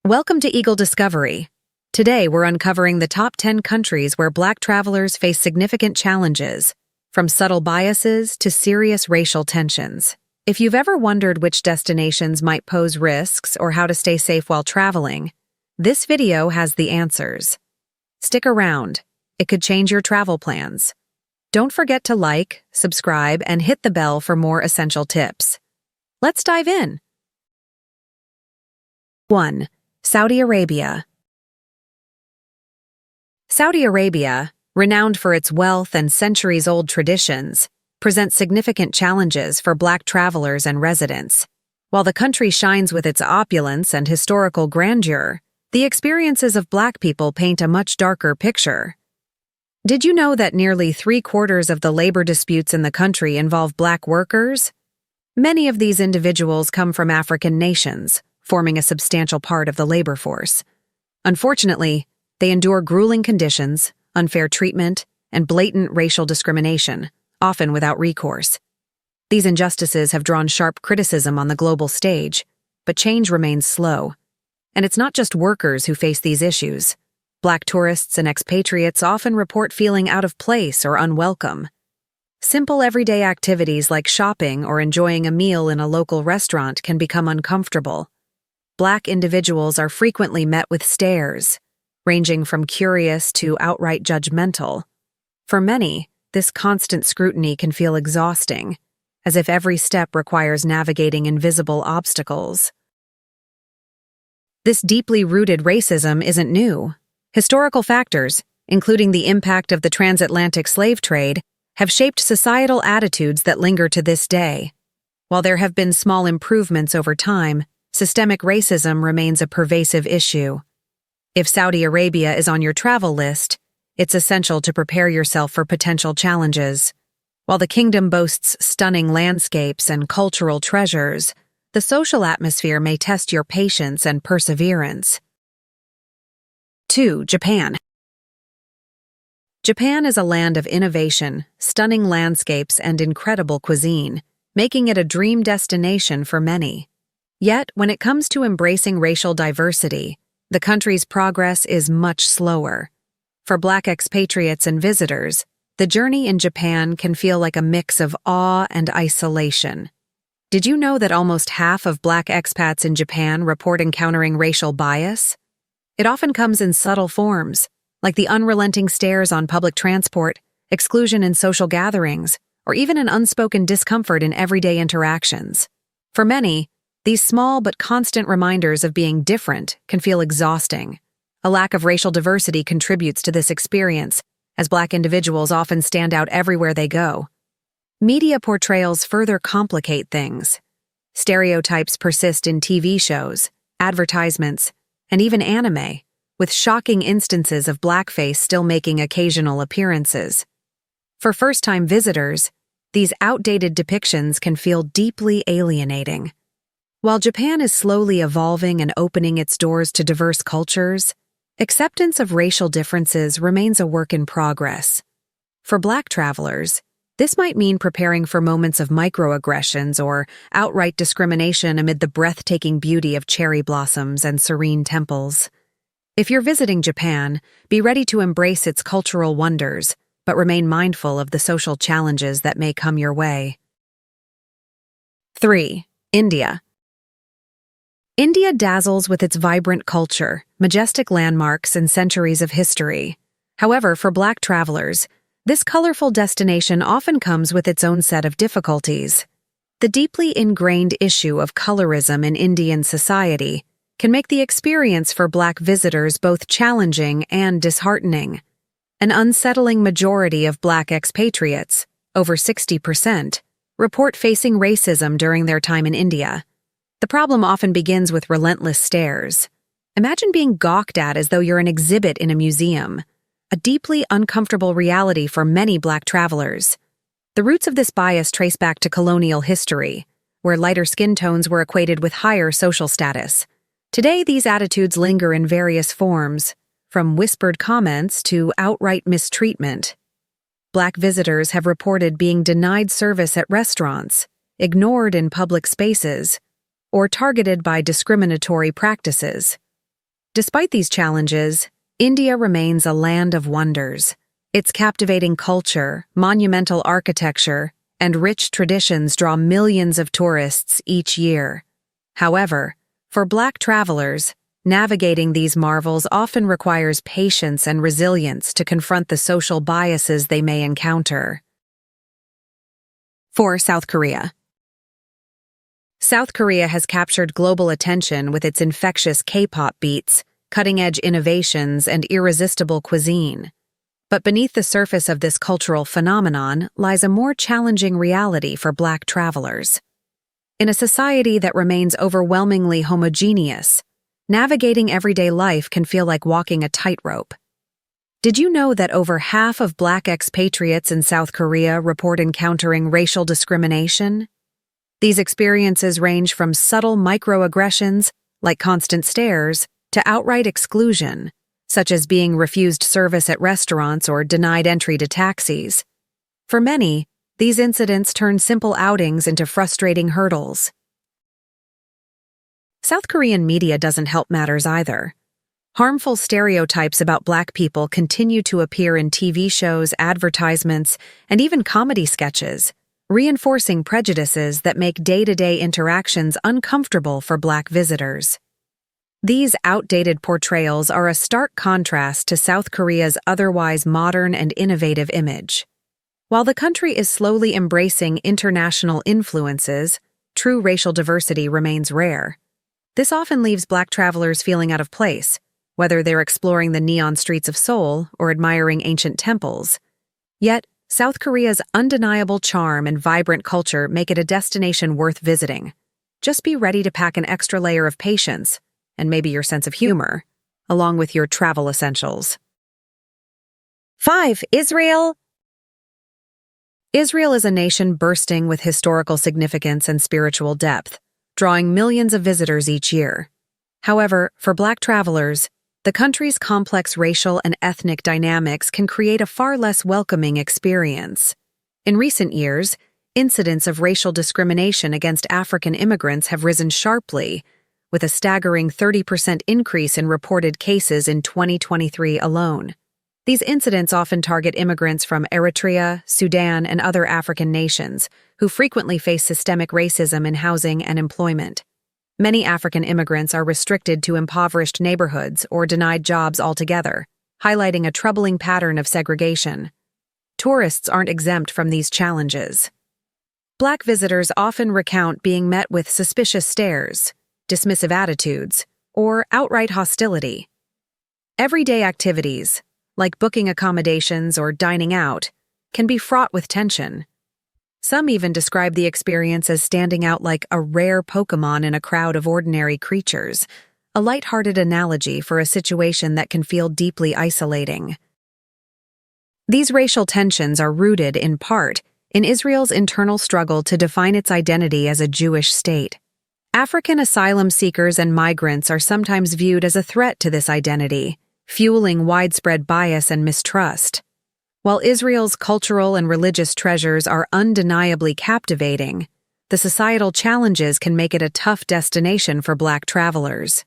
Welcome to Eagle Discovery. Today we're uncovering the top 10 countries where Black travelers face significant challenges, from subtle biases to serious racial tensions. If you've ever wondered which destinations might pose risks or how to stay safe while traveling, this video has the answers. Stick around. It could change your travel plans. Don't forget to like, subscribe, and hit the bell for more essential tips. Let's dive in. 1. Saudi Arabia. Saudi Arabia, renowned for its wealth and centuries-old traditions, presents significant challenges for Black travelers and residents. While the country shines with its opulence and historical grandeur, the experiences of Black people paint a much darker picture. Did you know that nearly 3/4 of the labor disputes in the country involve Black workers? Many of these individuals come from African nations, forming a substantial part of the labor force. Unfortunately, they endure grueling conditions, unfair treatment, and blatant racial discrimination, often without recourse. These injustices have drawn sharp criticism on the global stage, but change remains slow. And it's not just workers who face these issues. Black tourists and expatriates often report feeling out of place or unwelcome. Simple everyday activities like shopping or enjoying a meal in a local restaurant can become uncomfortable. Black individuals are frequently met with stares, ranging from curious to outright judgmental. For many, this constant scrutiny can feel exhausting, as if every step requires navigating invisible obstacles. This deeply rooted racism isn't new. Historical factors, including the impact of the transatlantic slave trade, have shaped societal attitudes that linger to this day. While there have been small improvements over time, systemic racism remains a pervasive issue. If Saudi Arabia is on your travel list, it's essential to prepare yourself for potential challenges. While the kingdom boasts stunning landscapes and cultural treasures, the social atmosphere may test your patience and perseverance. 2. Japan. Japan is a land of innovation, stunning landscapes, and incredible cuisine, making it a dream destination for many. Yet, when it comes to embracing racial diversity, the country's progress is much slower. For Black expatriates and visitors, the journey in Japan can feel like a mix of awe and isolation. Did you know that almost half of Black expats in Japan report encountering racial bias? It often comes in subtle forms, like the unrelenting stares on public transport, exclusion in social gatherings, or even an unspoken discomfort in everyday interactions. For many, these small but constant reminders of being different can feel exhausting. A lack of racial diversity contributes to this experience, as Black individuals often stand out everywhere they go. Media portrayals further complicate things. Stereotypes persist in TV shows, advertisements, and even anime, with shocking instances of blackface still making occasional appearances. For first-time visitors, these outdated depictions can feel deeply alienating. While Japan is slowly evolving and opening its doors to diverse cultures, acceptance of racial differences remains a work in progress. For Black travelers, this might mean preparing for moments of microaggressions or outright discrimination amid the breathtaking beauty of cherry blossoms and serene temples. If you're visiting Japan, be ready to embrace its cultural wonders, but remain mindful of the social challenges that may come your way. 3. India. India dazzles with its vibrant culture, majestic landmarks, and centuries of history. However, for Black travelers, this colorful destination often comes with its own set of difficulties. The deeply ingrained issue of colorism in Indian society can make the experience for Black visitors both challenging and disheartening. An unsettling majority of Black expatriates, over 60%, report facing racism during their time in India. The problem often begins with relentless stares. Imagine being gawked at as though you're an exhibit in a museum, a deeply uncomfortable reality for many Black travelers. The roots of this bias trace back to colonial history, where lighter skin tones were equated with higher social status. Today, these attitudes linger in various forms, from whispered comments to outright mistreatment. Black visitors have reported being denied service at restaurants, ignored in public spaces, or targeted by discriminatory practices. Despite these challenges, India remains a land of wonders. Its captivating culture, monumental architecture, and rich traditions draw millions of tourists each year. However, for Black travelers, navigating these marvels often requires patience and resilience to confront the social biases they may encounter. 4. South Korea. South Korea has captured global attention with its infectious K-pop beats, cutting-edge innovations, and irresistible cuisine. But beneath the surface of this cultural phenomenon lies a more challenging reality for Black travelers. In a society that remains overwhelmingly homogeneous, navigating everyday life can feel like walking a tightrope. Did you know that over half of Black expatriates in South Korea report encountering racial discrimination? These experiences range from subtle microaggressions, like constant stares, to outright exclusion, such as being refused service at restaurants or denied entry to taxis. For many, these incidents turn simple outings into frustrating hurdles. South Korean media doesn't help matters either. Harmful stereotypes about Black people continue to appear in TV shows, advertisements, and even comedy sketches, reinforcing prejudices that make day-to-day interactions uncomfortable for Black visitors. These outdated portrayals are a stark contrast to South Korea's otherwise modern and innovative image. While the country is slowly embracing international influences, true racial diversity remains rare. This often leaves Black travelers feeling out of place, whether they're exploring the neon streets of Seoul or admiring ancient temples. Yet, South Korea's undeniable charm and vibrant culture make it a destination worth visiting. Just be ready to pack an extra layer of patience, and maybe your sense of humor, along with your travel essentials. 5. Israel. Israel is a nation bursting with historical significance and spiritual depth, drawing millions of visitors each year. However, for Black travelers, the country's complex racial and ethnic dynamics can create a far less welcoming experience. In recent years, incidents of racial discrimination against African immigrants have risen sharply, with a staggering 30% increase in reported cases in 2023 alone. These incidents often target immigrants from Eritrea, Sudan, and other African nations, who frequently face systemic racism in housing and employment. Many African immigrants are restricted to impoverished neighborhoods or denied jobs altogether, highlighting a troubling pattern of segregation. Tourists aren't exempt from these challenges. Black visitors often recount being met with suspicious stares, dismissive attitudes, or outright hostility. Everyday activities, like booking accommodations or dining out, can be fraught with tension. Some even describe the experience as standing out like a rare Pokémon in a crowd of ordinary creatures, a lighthearted analogy for a situation that can feel deeply isolating. These racial tensions are rooted, in part, in Israel's internal struggle to define its identity as a Jewish state. African asylum seekers and migrants are sometimes viewed as a threat to this identity, fueling widespread bias and mistrust. While Israel's cultural and religious treasures are undeniably captivating, the societal challenges can make it a tough destination for Black travelers.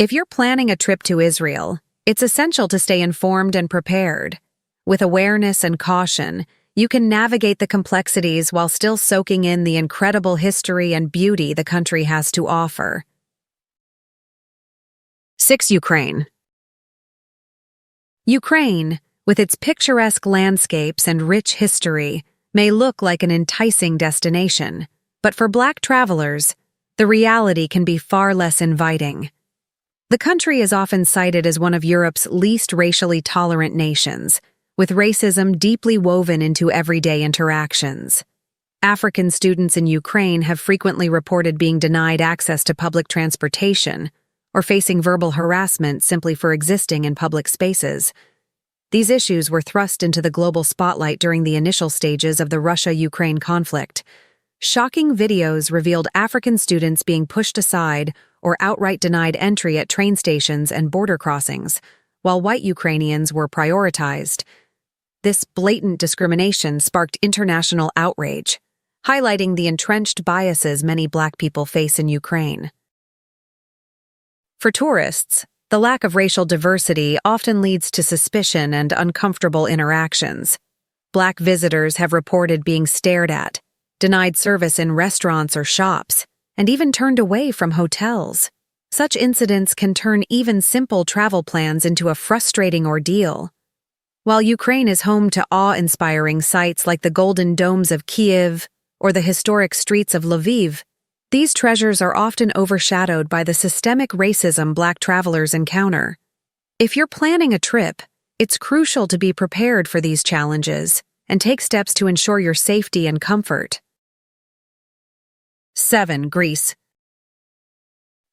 If you're planning a trip to Israel, it's essential to stay informed and prepared. With awareness and caution, you can navigate the complexities while still soaking in the incredible history and beauty the country has to offer. 6. Ukraine. Ukraine, with its picturesque landscapes and rich history, may look like an enticing destination, but for Black travelers, the reality can be far less inviting. The country is often cited as one of Europe's least racially tolerant nations, with racism deeply woven into everyday interactions. African students in Ukraine have frequently reported being denied access to public transportation or facing verbal harassment simply for existing in public spaces. These issues were thrust into the global spotlight during the initial stages of the Russia-Ukraine conflict. Shocking videos revealed African students being pushed aside or outright denied entry at train stations and border crossings, while white Ukrainians were prioritized. This blatant discrimination sparked international outrage, highlighting the entrenched biases many Black people face in Ukraine. For tourists, The lack of racial diversity often leads to suspicion and uncomfortable interactions. Black visitors have reported being stared at, denied service in restaurants or shops, and even turned away from hotels. Such incidents can turn even simple travel plans into a frustrating ordeal. While Ukraine is home to awe-inspiring sights like the Golden Domes of Kyiv or the historic streets of Lviv, these treasures are often overshadowed by the systemic racism Black travelers encounter. If you're planning a trip, it's crucial to be prepared for these challenges and take steps to ensure your safety and comfort. 7. Greece.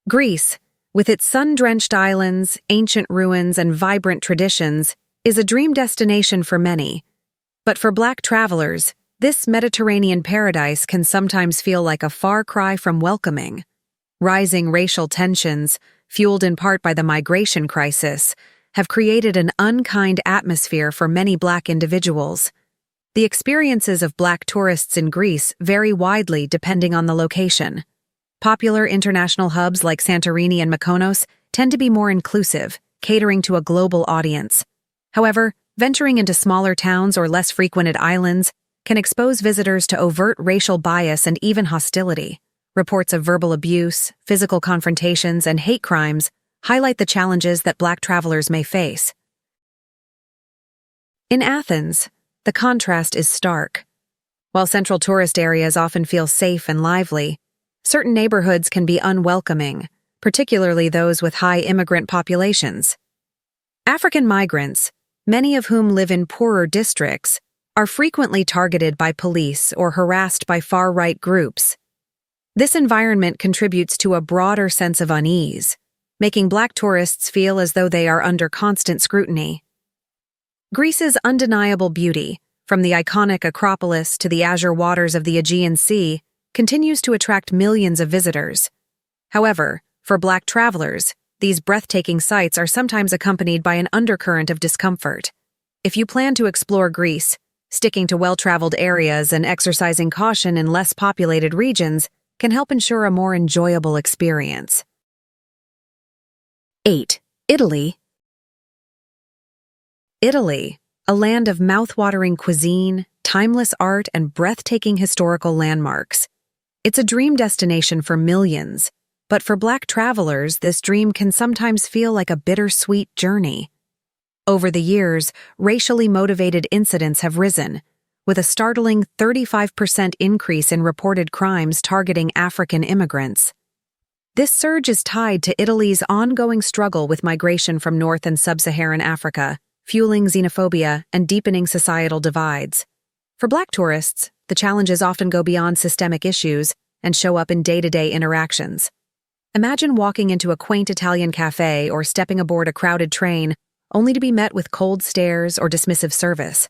Greece, with its sun-drenched islands, ancient ruins, and vibrant traditions, is a dream destination for many. But for Black travelers, this Mediterranean paradise can sometimes feel like a far cry from welcoming. Rising racial tensions, fueled in part by the migration crisis, have created an unkind atmosphere for many Black individuals. The experiences of Black tourists in Greece vary widely depending on the location. Popular international hubs like Santorini and Mykonos tend to be more inclusive, catering to a global audience. However, venturing into smaller towns or less frequented islands can expose visitors to overt racial bias and even hostility. Reports of verbal abuse, physical confrontations, and hate crimes highlight the challenges that Black travelers may face. In Athens, the contrast is stark. While central tourist areas often feel safe and lively, certain neighborhoods can be unwelcoming, particularly those with high immigrant populations. African migrants, many of whom live in poorer districts, are frequently targeted by police or harassed by far-right groups. This environment contributes to a broader sense of unease, making Black tourists feel as though they are under constant scrutiny. Greece's undeniable beauty, from the iconic Acropolis to the azure waters of the Aegean Sea, continues to attract millions of visitors. However, for Black travelers, these breathtaking sights are sometimes accompanied by an undercurrent of discomfort. If you plan to explore Greece, sticking to well-traveled areas and exercising caution in less populated regions can help ensure a more enjoyable experience. 8. Italy. Italy, a land of mouth-watering cuisine, timeless art, and breathtaking historical landmarks. It's a dream destination for millions, but for Black travelers, this dream can sometimes feel like a bittersweet journey. Over the years, racially motivated incidents have risen, with a startling 35% increase in reported crimes targeting African immigrants. This surge is tied to Italy's ongoing struggle with migration from North and Sub-Saharan Africa, fueling xenophobia and deepening societal divides. For Black tourists, the challenges often go beyond systemic issues and show up in day-to-day interactions. Imagine walking into a quaint Italian cafe or stepping aboard a crowded train only to be met with cold stares or dismissive service.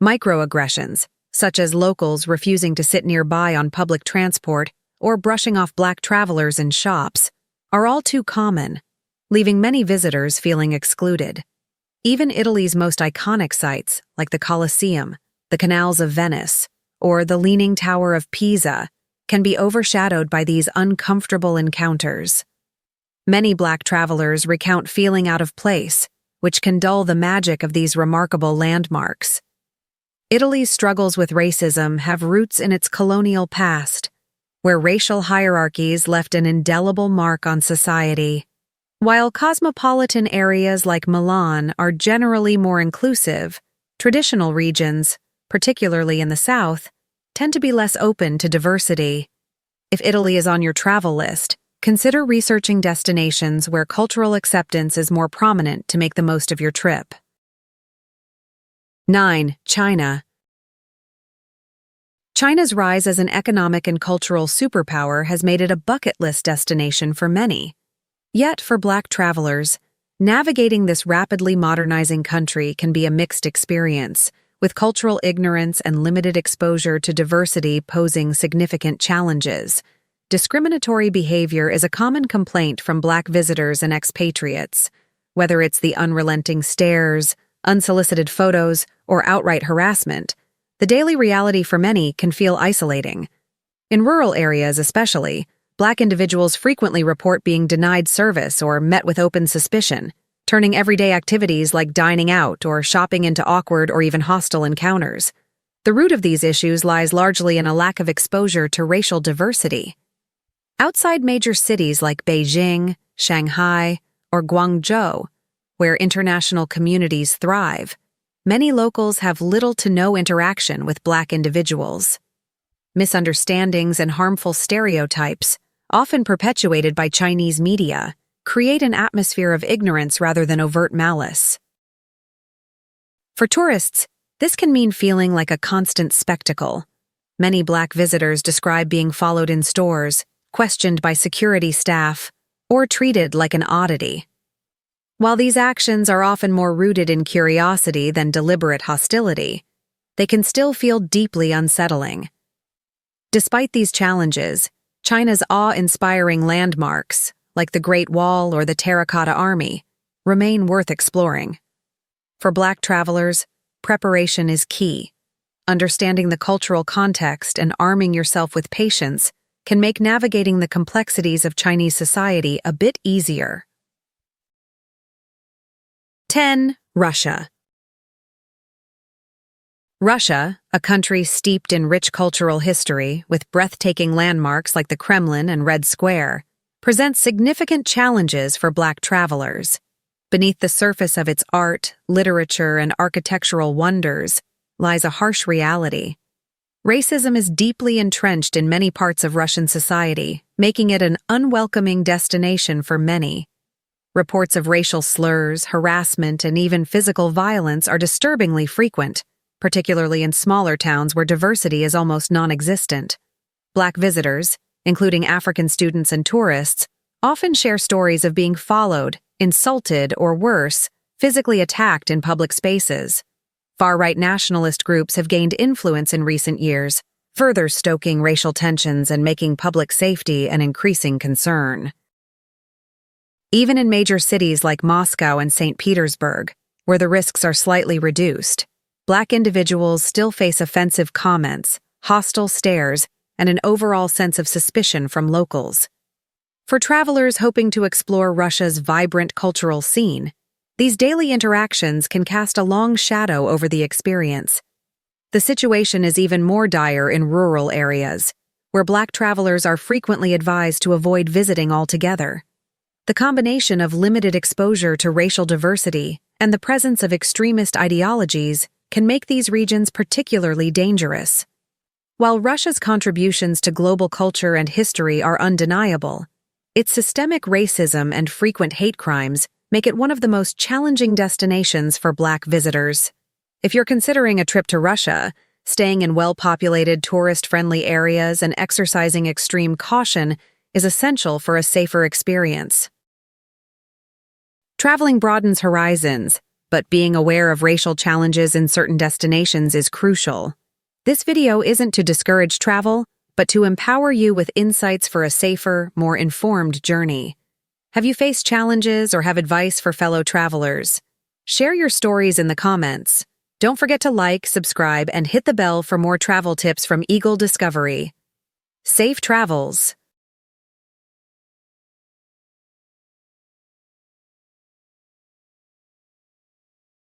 Microaggressions, such as locals refusing to sit nearby on public transport or brushing off Black travelers in shops, are all too common, leaving many visitors feeling excluded. Even Italy's most iconic sites, like the Colosseum, the canals of Venice, or the Leaning Tower of Pisa, can be overshadowed by these uncomfortable encounters. Many Black travelers recount feeling out of place, which can dull the magic of these remarkable landmarks. Italy's struggles with racism have roots in its colonial past, where racial hierarchies left an indelible mark on society. While cosmopolitan areas like Milan are generally more inclusive, traditional regions, particularly in the South, tend to be less open to diversity. If Italy is on your travel list, consider researching destinations where cultural acceptance is more prominent to make the most of your trip. 9. China. China's rise as an economic and cultural superpower has made it a bucket list destination for many. Yet, for Black travelers, navigating this rapidly modernizing country can be a mixed experience, with cultural ignorance and limited exposure to diversity posing significant challenges. Discriminatory behavior is a common complaint from Black visitors and expatriates. Whether it's the unrelenting stares, unsolicited photos, or outright harassment, the daily reality for many can feel isolating. In rural areas especially, Black individuals frequently report being denied service or met with open suspicion, turning everyday activities like dining out or shopping into awkward or even hostile encounters. The root of these issues lies largely in a lack of exposure to racial diversity. Outside major cities like Beijing, Shanghai, or Guangzhou, where international communities thrive, many locals have little to no interaction with Black individuals. Misunderstandings and harmful stereotypes, often perpetuated by Chinese media, create an atmosphere of ignorance rather than overt malice. For tourists, this can mean feeling like a constant spectacle. Many Black visitors describe being followed in stores, questioned by security staff, or treated like an oddity. While these actions are often more rooted in curiosity than deliberate hostility, they can still feel deeply unsettling. Despite these challenges, China's awe-inspiring landmarks, like the Great Wall or the Terracotta Army, remain worth exploring. For Black travelers, preparation is key. Understanding the cultural context and arming yourself with patience can make navigating the complexities of Chinese society a bit easier. 10. Russia. Russia, a country steeped in rich cultural history with breathtaking landmarks like the Kremlin and Red Square, presents significant challenges for Black travelers. Beneath the surface of its art, literature, and architectural wonders lies a harsh reality. Racism is deeply entrenched in many parts of Russian society, making it an unwelcoming destination for many. Reports of racial slurs, harassment, and even physical violence are disturbingly frequent, particularly in smaller towns where diversity is almost non-existent. Black visitors, including African students and tourists, often share stories of being followed, insulted, or worse, physically attacked in public spaces. Far-right nationalist groups have gained influence in recent years, further stoking racial tensions and making public safety an increasing concern. Even in major cities like Moscow and St. Petersburg, where the risks are slightly reduced, Black individuals still face offensive comments, hostile stares, and an overall sense of suspicion from locals. For travelers hoping to explore Russia's vibrant cultural scene, these daily interactions can cast a long shadow over the experience. The situation is even more dire in rural areas, where Black travelers are frequently advised to avoid visiting altogether. The combination of limited exposure to racial diversity and the presence of extremist ideologies can make these regions particularly dangerous. While Russia's contributions to global culture and history are undeniable, its systemic racism and frequent hate crimes make it one of the most challenging destinations for Black visitors. If you're considering a trip to Russia, staying in well-populated, tourist-friendly areas and exercising extreme caution is essential for a safer experience. Traveling broadens horizons, but being aware of racial challenges in certain destinations is crucial. This video isn't to discourage travel, but to empower you with insights for a safer, more informed journey. Have you faced challenges or have advice for fellow travelers? Share your stories in the comments. Don't forget to like, subscribe, and hit the bell for more travel tips from Eagle Discovery. Safe travels!